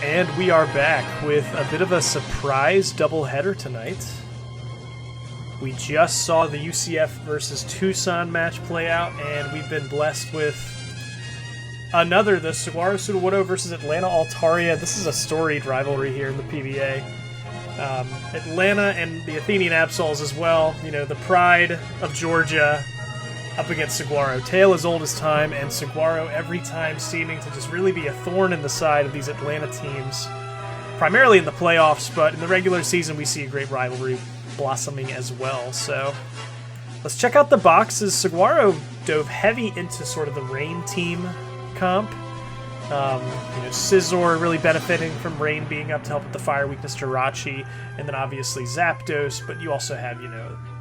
And we are back with a bit of a surprise doubleheader tonight. We just saw the UCF versus Tucson match play out, and we've been blessed with another, the Saguaro Sudowoodo versus Atlanta Altaria. This is a storied rivalry here in the PBA. Atlanta and the Athenian Absols as well, you know, the pride of Georgia up against Saguaro. Tale as old as time, and Saguaro every time seeming to just really be a thorn in the side of these Atlanta teams, primarily in the playoffs, but in the regular season we see a great rivalry blossoming as well. So let's check out the boxes. Saguaro dove heavy into sort of the Rain team comp. Scizor really benefiting from Rain being up to help with the fire weakness Jirachi, and then obviously Zapdos, but you also have,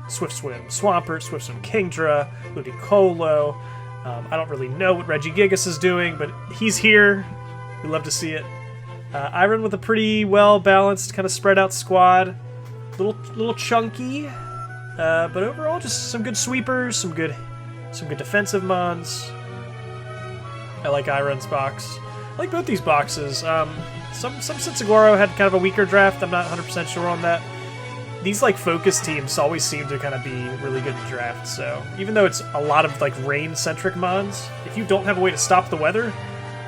Swift Swim Swampert, Swift Swim Kingdra, Ludicolo. I don't really know what Regigigas is doing, but he's here. We love to see it. Iron with a pretty well-balanced, kind of spread-out squad. Little chunky, but overall just some good sweepers, some good defensive mons. I like Iron's box. I like both these boxes. Some said Saguaro had kind of a weaker draft. I'm not 100% sure on that. These focus teams always seem to kind of be really good in drafts. So even though it's a lot of rain-centric mons, if you don't have a way to stop the weather,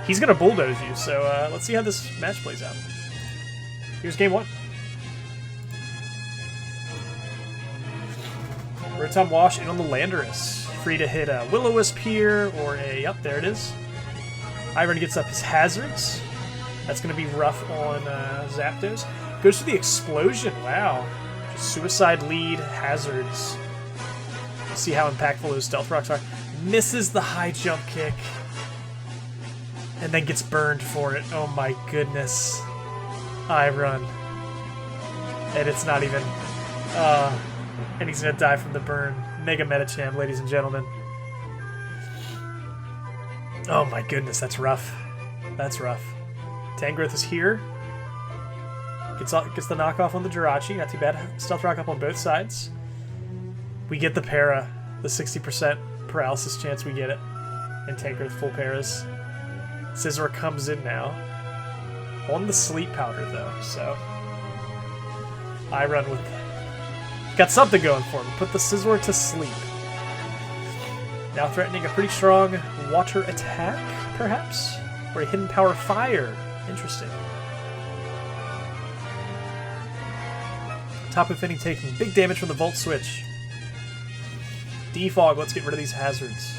he's gonna bulldoze you. So let's see how this match plays out. Here's game one. Rotom Wash in on the Landorus. Free to hit a Will-O-Wisp here or a... Up there it is. Iron gets up his hazards. That's going to be rough on Zapdos. Goes for the explosion. Wow. Just suicide lead, hazards. See how impactful those Stealth Rocks are. Misses the high jump kick. And then gets burned for it. Oh my goodness. Iron. And it's not even... and he's going to die from the burn. Mega Metacham, ladies and gentlemen. Oh my goodness, that's rough. That's rough. Tangrowth is here. Gets the knockoff on the Jirachi. Not too bad. Stealth Rock up on both sides. We get the para. The 60% paralysis chance, we get it. And Tangrowth full paras. Scizor comes in now. On the sleep powder though, so... I run with... Got something going for him. Put the Scizor to sleep. Now threatening a pretty strong water attack, perhaps? Or a hidden power fire. Interesting. Tapu Fini taking big damage from the Volt Switch. Defog, let's get rid of these hazards.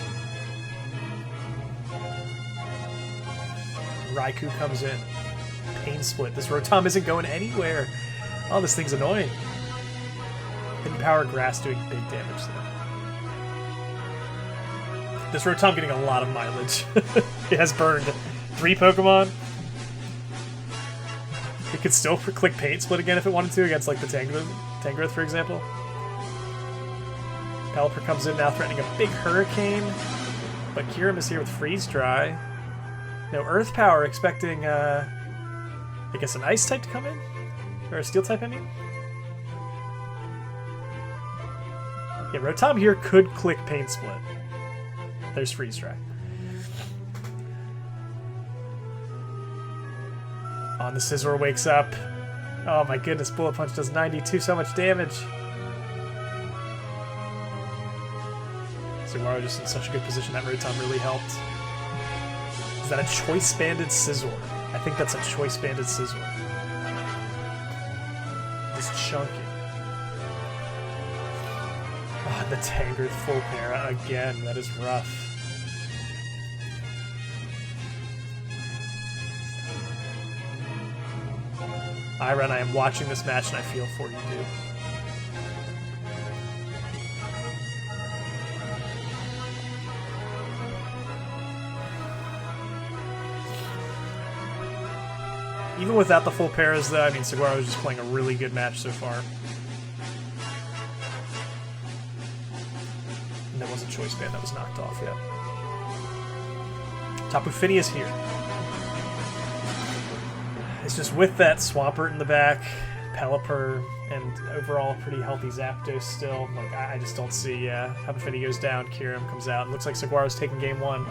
Raikou comes in. Pain Split. This Rotom isn't going anywhere. Oh, this thing's annoying. Hidden Power Grass doing big damage though. This Rotom getting a lot of mileage. It has burned 3 Pokemon. It could still click Paint Split again if it wanted to against the Tangrowth, for example. Pelipper comes in now threatening a big Hurricane. But Kyurem is here with Freeze Dry. No Earth Power, expecting I guess an Ice type to come in? Or a Steel type, I mean? Yeah, Rotom here could click Paint Split. There's Freeze Dry. On the Scizor wakes up. Oh my goodness, Bullet Punch does 92, so much damage. Saguaro just in such a good position. That Rotom really helped. Is that a Choice Banded Scizor? I think that's a Choice Banded Scizor. Just chunky. Oh, the Tangrowth full para again. That is rough. Iron, I am watching this match and I feel for you, dude. Even without the full paras, though, I mean, Saguaro is just playing a really good match so far. And that was a Choice Band that was knocked off, yeah. Tapu Fini is here. It's just with that Swampert in the back, Pelipper, and overall a pretty healthy Zapdos still. I just don't see Tapu Fini goes down, Kyurem comes out. It looks like Saguaro's taking game one.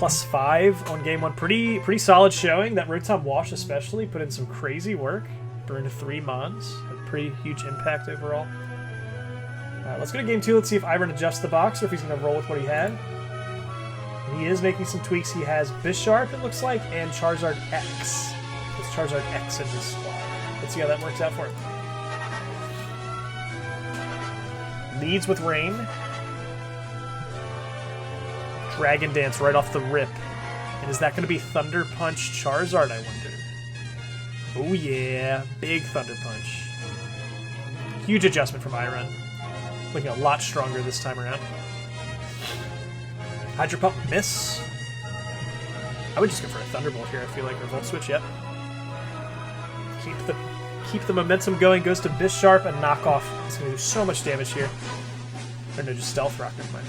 +5 on game 1. Pretty solid showing. That Rotom Wash especially put in some crazy work. Burned 3 Mons. Had pretty huge impact overall. Alright, let's go to game 2. Let's see if Iron adjusts the box or if he's going to roll with what he had. He is making some tweaks. He has Bisharp, it looks like, and Charizard X. There's Charizard X in his squad. Let's see how that works out for him. Leads with Rain. Dragon Dance right off the rip. And is that going to be Thunder Punch Charizard, I wonder? Oh yeah, big Thunder Punch. Huge adjustment from Iron. Looking a lot stronger this time around. Hydro Pump, miss. I would just go for a Thunderbolt here, I feel like, or Volt Switch, yep. Keep the momentum going, goes to Bisharp, and knock off. It's going to do so much damage here. Or no, just Stealth Rock, never mind.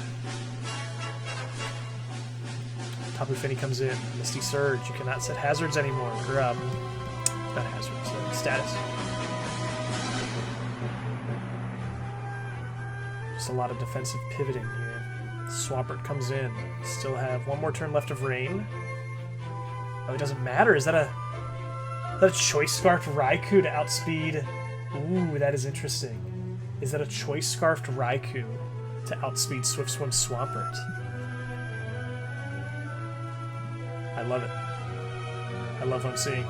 Tapu Fini comes in. Misty Surge. You cannot set hazards anymore. Or, not hazards, status. Just a lot of defensive pivoting here. Swampert comes in. Still have one more turn left of Rain. Oh, it doesn't matter. Is that a Choice Scarfed Raikou to outspeed? Ooh, that is interesting. Is that a Choice Scarfed Raikou to outspeed Swift Swim Swampert? I love it. I love what I'm seeing.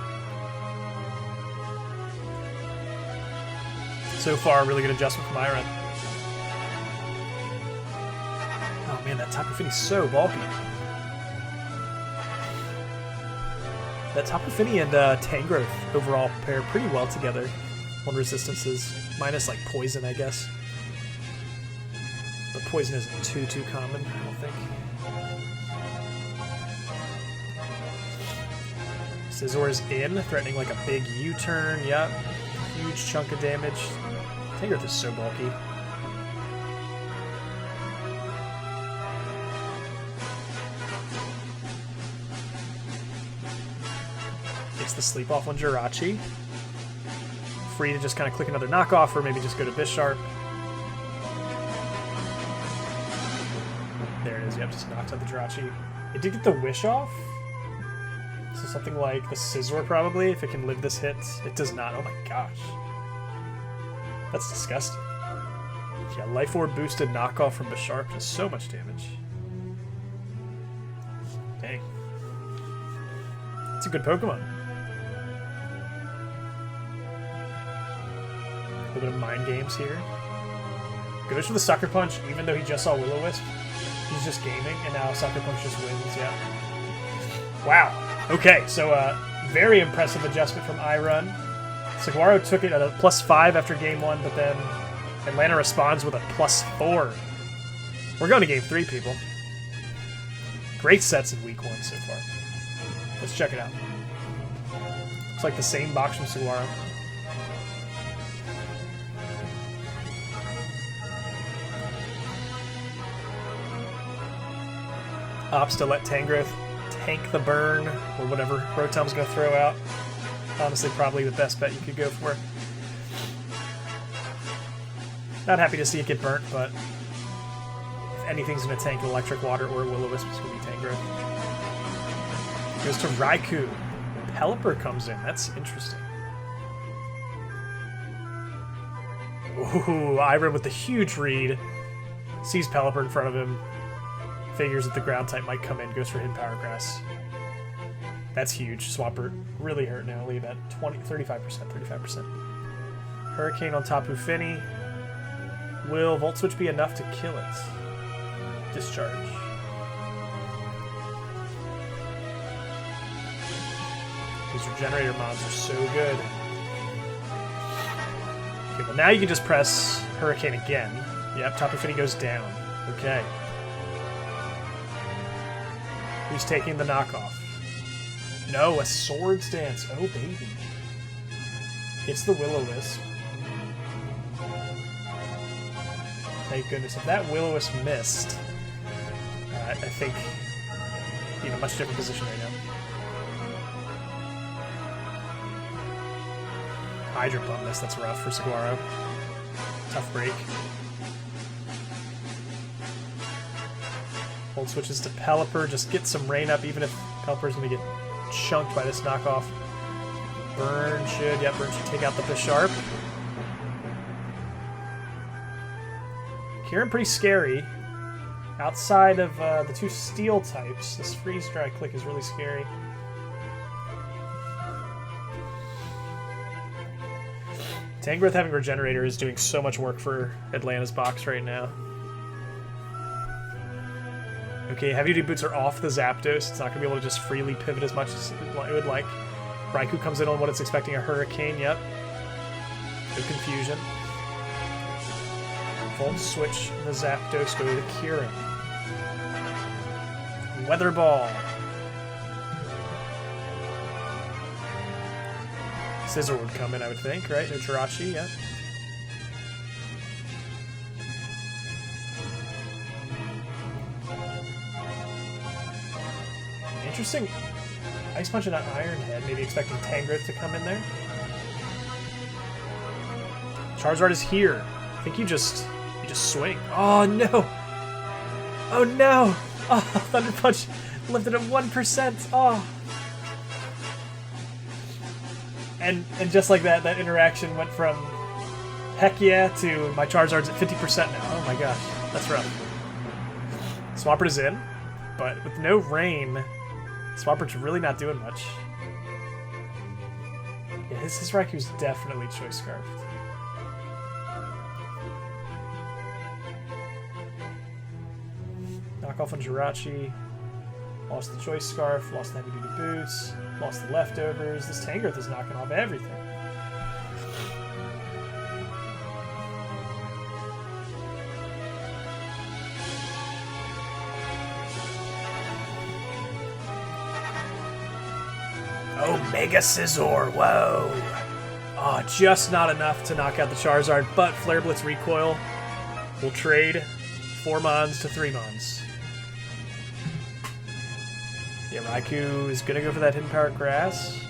So far, really good adjustment from Iron. Oh man, that Tapu Fini's so bulky. That Tapu Fini and Tangrowth overall pair pretty well together on resistances. Minus like Poison, I guess. But Poison isn't too common, I don't think. Scizor is in, threatening like a big U-turn. Yep. Huge chunk of damage. Tangrowth is so bulky. Gets the sleep off on Jirachi. Free to just kind of click another knockoff or maybe just go to Bisharp. There it is. Yep, just knocked out the Jirachi. It did get the Wish off. So something like the Scizor probably, if it can live this hit. It does not. Oh my gosh. That's disgusting. Yeah, Life Orb boosted knockoff from Bisharp does so much damage. Dang. It's a good Pokemon. A little bit of mind games here. Goes for the Sucker Punch, even though he just saw Will-O-Wisp. He's just gaming, and now Sucker Punch just wins, yeah. Wow. Okay, so very impressive adjustment from Iron. Saguaro took it at a +5 after game 1, but then Atlanta responds with a +4. We're going to game 3, people. Great sets in week 1 so far. Let's check it out. Looks like the same box from Saguaro. Opts to let Tangrowth tank the burn, or whatever Rotom's going to throw out. Honestly, probably the best bet you could go for. Not happy to see it get burnt, but if anything's going to tank Electric Water or Will-O-Wisp, it's going to be Tangrowth. Goes to Raikou. Pelipper comes in. That's interesting. Ooh, Iron with the huge read. Sees Pelipper in front of him. Figures that the ground type might come in. Goes for Hidden Power Grass. That's huge. Swampert really hurt now. Only about 35%. Hurricane on Tapu Fini. Will Volt Switch be enough to kill it? Discharge. These regenerator mobs are so good. Okay, well now you can just press Hurricane again. Yep, Tapu Fini goes down. Okay. Who's taking the knockoff? No, a Swords Dance. Oh, baby. It's the Will-O-Wisp. Thank goodness. If that Will-O-Wisp missed, I think he's in a much different position right now. Hydro Pump missed. That's rough for Saguaro. Tough break. Hold switches to Pelipper. Just get some rain up, even if Pelipper's going to get chunked by this knockoff. Burn should take out the Bisharp. Kieran pretty scary. Outside of the two steel types, this freeze dry click is really scary. Tangrowth having Regenerator is doing so much work for Atlanta's box right now. Okay, Heavy Duty Boots are off the Zapdos. It's not going to be able to just freely pivot as much as it would like. Raikou comes in on what it's expecting, a Hurricane, yep. No confusion. Volt Switch in the Zapdos, go to Kieran. Weather Ball. Scizor would come in, I would think, right? No Jirachi, yep. Interesting. Ice Punch and Iron Head, maybe expecting Tangrowth to come in there. Charizard is here. I think you just swing. Oh no! Oh no! Oh, Thunder Punch lifted at 1%. Oh. And just like that, that interaction went from heck yeah to my Charizard's at 50% now. Oh my gosh, that's rough. Swampert is in, but with no rain, Swampert's really not doing much. Yeah, his Raikou's definitely Choice Scarfed. Knockoff on Jirachi. Lost the Choice Scarf, lost the Heavy Duty Boots, lost the Leftovers. This Tangrowth is knocking off everything. Oh, Mega Scizor, whoa! Oh, just not enough to knock out the Charizard, but Flare Blitz Recoil will trade 4 Mons to 3 Mons. Yeah, Raikou is going to go for that Hidden Power Grass.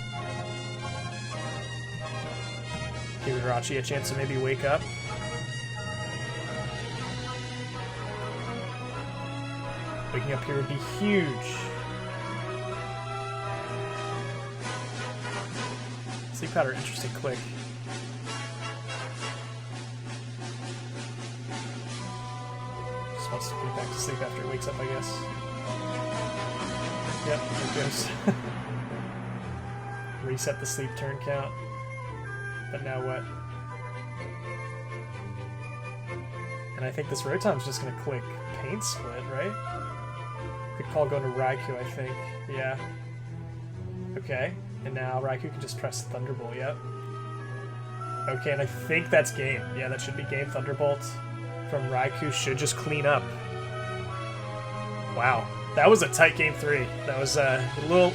Give Jirachi a chance to maybe wake up. Waking up here would be huge. Sleep Powder, interesting click. Just wants to get back to sleep after he wakes up, I guess. Yep, there it goes. Reset the sleep turn count. But now what? And I think this Rotom's just going to click Paint Split, right? Good call going to Raikou, I think. Yeah. Okay. And now Raikou can just press Thunderbolt, yep. Okay, and I think that's game. Yeah, that should be game. Thunderbolt from Raikou should just clean up. Wow. That was a tight game 3. That was a little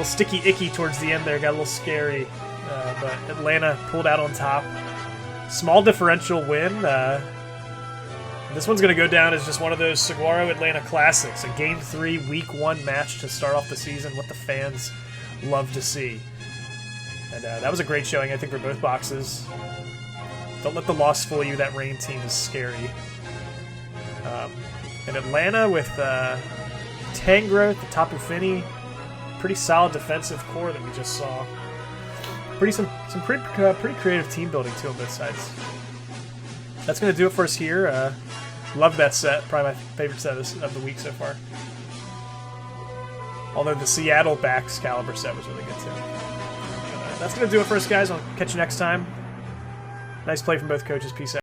sticky icky towards the end there. Got a little scary. But Atlanta pulled out on top. Small differential win. This one's going to go down as just one of those Saguaro Atlanta classics. A Game 3, Week 1 match to start off the season. What the fans love to see. And that was a great showing, I think, for both boxes. Don't let the loss fool you. That Rain team is scary. And Atlanta with Tangrowth, the Tapu Fini, pretty solid defensive core that we just saw. Some pretty creative team building too on both sides. That's going to do it for us here. Love that set. Probably my favorite set of the week so far. Although the Seattle Baxcalibur set was really good too. That's going to do it for us, guys. I'll catch you next time. Nice play from both coaches. Peace out.